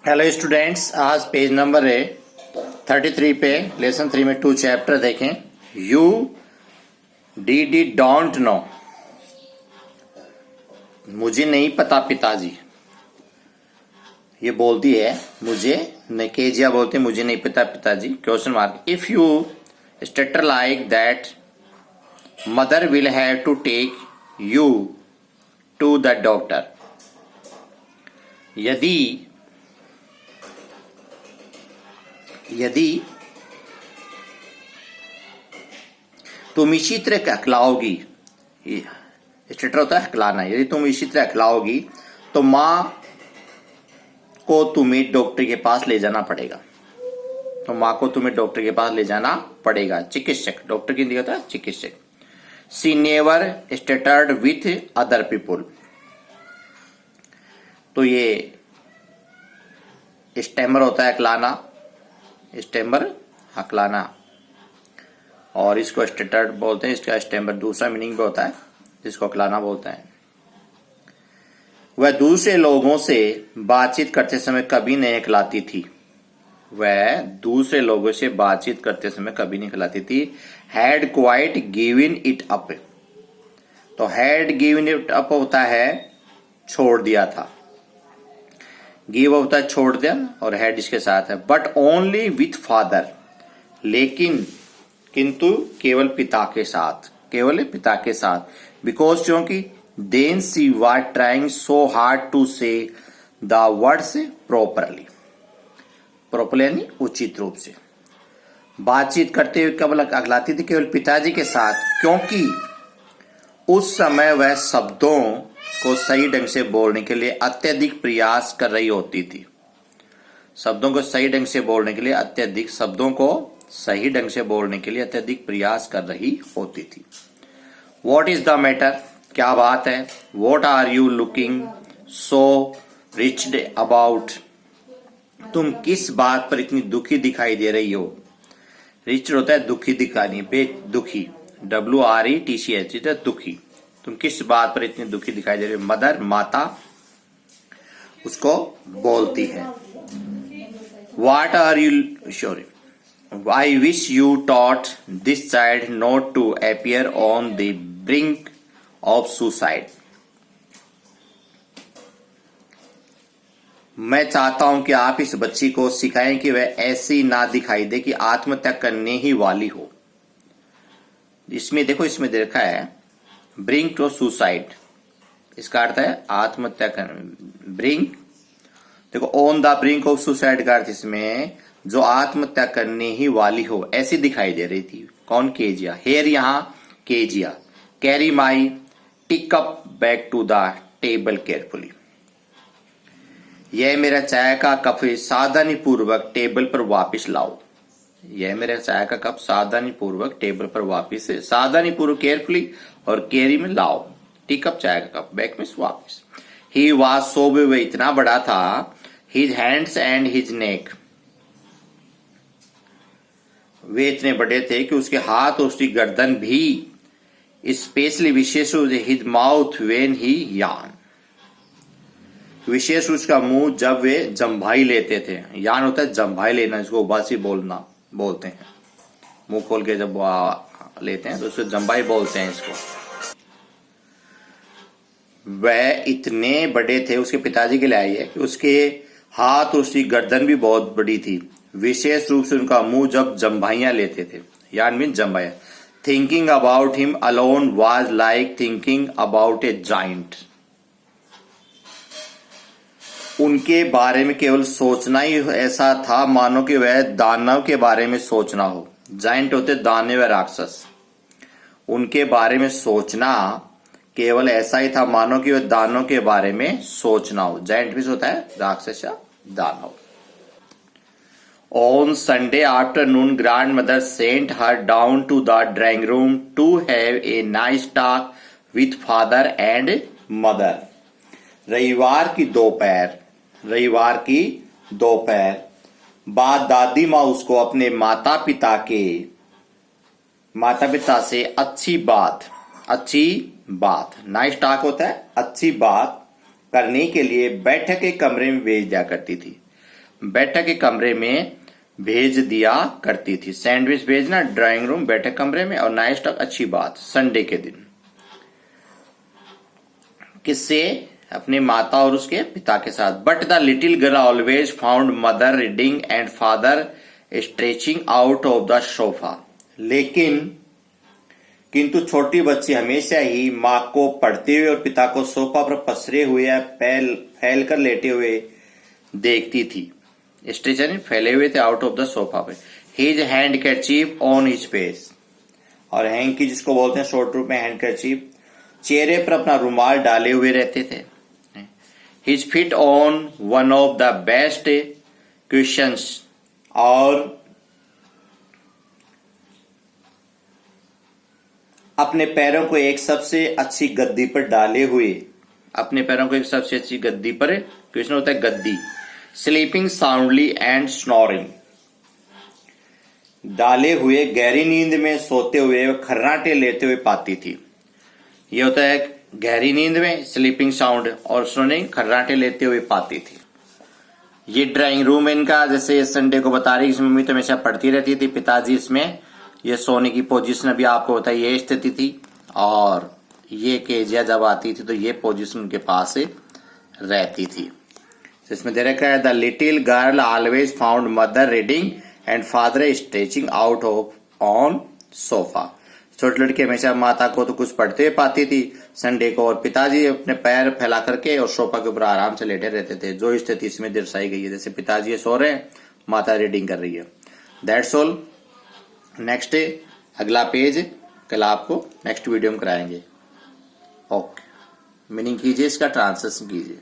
Hello students, आज page number है 33 पे लेसन 3 में 2 चैप्टर देखें। यू डी डोंट नो, मुझे नहीं पता पिताजी। ये बोलती है मुझे नहीं, केजिया बोलते हैं मुझे नहीं पता पिताजी। Question mark. If you stutter like that mother will have to take you to the doctor. यदि तुम इसी तरह कहलाओगी, स्टेटर होता है कहलाना, यदि तुम इसी तरह कहलाओगी तो माँ को तुम्हें डॉक्टर के पास ले जाना पड़ेगा। तो माँ को तुम्हें डॉक्टर के पास ले जाना पड़ेगा। चिकित्सक, डॉक्टर की होता है चिकित्सक। सी नेवर स्टेटर्ड विथ अदर पीपुल। तो ये स्टेमर होता है हकलाना, स्टेमर हकलाना, और इसको स्टेटर्ड बोलते हैं। इसका स्टेमर दूसरा मीनिंग भी होता है जिसको हकलाना बोलते हैं। वह दूसरे लोगों से बातचीत करते समय कभी नहीं हकलाती थी। वह दूसरे लोगों से बातचीत करते समय कभी नहीं हकलाती थी। Had quite given it up. तो हैड गिवन इट अप होता है छोड़ दिया था, गिव होता है छोड़ दिया, और हैड इसके साथ है। बट ओनली विथ फादर, लेकिन किंतु केवल पिता के साथ, केवल पिता के साथ। बिकॉज क्योंकि then she was trying so hard to say the words properly. Properly यानी उचित रूप से। बातचीत करते हुए केवल अगलाती थी केवल पिताजी के साथ, क्योंकि उस समय वह शब्दों को सही ढंग से बोलने के लिए अत्यधिक प्रयास कर रही होती थी। शब्दों को सही ढंग से बोलने के लिए अत्यधिक, शब्दों को सही ढंग से बोलने के लिए अत्यधिक प्रयास कर रही होती थी। वॉट इज द मैटर, क्या बात है। What are you looking so wretched about, तुम किस बात पर इतनी दुखी दिखाई दे रही हो। रिच्ड होता है दुखी दिखानी, दुखी, WRETCH, दुखी। तुम किस बात पर इतनी दुखी दिखाई दे रही हो। मदर, माता उसको बोलती है। What are you sure, I wish you taught this child not to appear on the brink of suicide. मैं चाहता हूं कि आप इस बच्ची को सिखाएं कि वह ऐसी ना दिखाई दे कि आत्महत्या करने ही वाली हो। इसमें देखो, इसमें देखा है ब्रिंक टू सुसाइड, इसका अर्थ है आत्महत्या करने। ब्रिंक देखो, on the brink of suicide का अर्थ इसमें जो आत्महत्या करने ही वाली हो ऐसी दिखाई दे रही थी। कौन, केजिया। हेयर यहां Kezia. Carry my teacup back to the table carefully. यह मेरा चाय का कप सावधानी पूर्वक टेबल पर वापस लाओ। यह मेरा चाय का कप सावधानी पूर्वक टेबल पर वापस, सावधानी पूर्वक केयरफुली, और कैरी में लाओ, टिक अप चाय का कप, बैक में वापस। ही वाज सो बिग, वह इतना बड़ा था। His hands and his neck, वे इतने बड़े थे कि उसके हाथ और उसकी गर्दन भी। स्पेशली, विशेष रूप से हिज माउथ व्हेन ही यान, विशेष रूप का मुंह जब वे जम्भाई लेते थे। यान होता है जम्भाई लेना, इसको उबासी बोलना बोलते हैं। मुंह खोल के जब लेते हैं तो उसको जम्भाई बोलते हैं इसको। वह इतने बड़े थे, उसके पिताजी के लिए आई है कि उसके हाथ और उसकी गर्दन भी बहुत बड़ी थी। विशेष रूप से उनका मुंह जब जम्भाइयां लेते थे, यान मीन जम्भाइया। Thinking about him alone was like thinking about a giant. उनके बारे में केवल सोचना ही ऐसा था मानो कि वह दानव के बारे में सोचना हो। जाइंट होते दानव, राक्षस। उनके बारे में सोचना केवल ऐसा ही था मानो कि वह दानव के बारे में सोचना हो। जाइंट भी होता है राक्षस या दानव। On Sunday afternoon grandmother sent her down to the drawing room to have a nice talk with father and mother. रविवार की दोपहर बाद दादी माँ उसको अपने माता पिता से अच्छी बात, नाइस टॉक होता है अच्छी बात करने के लिए बैठक के कमरे में भेज दिया करती थी। बैठक के कमरे में भेज दिया करती थी। सैंडविच भेजना ड्राइंग रूम बैठक कमरे में, और नाइस टॉक अच्छी बात संडे के दिन। किससे? अपनी माता और उसके पिता के साथ। But the little girl always found mother reading and father stretching out of the sofa. लेकिन किंतु छोटी बच्ची हमेशा ही माँ को पढ़ते हुए और पिता को सोफा पर पसरे हुए या फैल कर लेटे हुए देखती थी। स्ट्रेच यानी फैले हुए थे आउट ऑफ द सोफा पे। His hand kerchief on his face, और हैंकी जिसको बोलते हैं शॉर्ट रूप में हैंड kerchief, चेहरे पर अपना रुमाल डाले हुए रहते थे। His fit on one of the best questions, और अपने पैरों को एक सबसे अच्छी गद्दी पर डाले हुए, अपने पैरों को एक सबसे अच्छी गद्दी पर, क्वेश्चन होता है गद्दी। स्लीपिंग साउंडली एंड स्नोरिंग, डाले हुए गहरी नींद में सोते हुए खर्राटे लेते हुए पाती थी। ये होता है गहरी नींद में स्लीपिंग साउंड, और स्नोरिंग खर्राटे लेते हुए पाती थी। ये ड्राइंग रूम है इनका, जैसे संडे को बता रही, इसमें मम्मी तो हमेशा पढ़ती रहती थी, पिताजी इसमें ये सोने की पोजीशन अभी आपको बताया ये स्थिति थी, और ये केजिया जब आती थी तो ये पोजीशन उनके पास रहती थी। तो इसमें दे रखा है the little girl always found mother reading and father stretching out of on sofa. छोटी लड़की हमेशा माता को तो कुछ पढ़ते हुए पाती थी संडे को, और पिताजी अपने पैर फैला करके और सोफा के ऊपर आराम से लेटे रहते थे। जो स्थिति इसमें दर्शाई गई है, जैसे पिताजी सो रहे हैं, माता रीडिंग कर रही है। That's all. नेक्स्ट अगला पेज कल आपको नेक्स्ट वीडियो में कराएंगे। ओके, मीनिंग कीजिए, इसका ट्रांसलेशन कीजिए।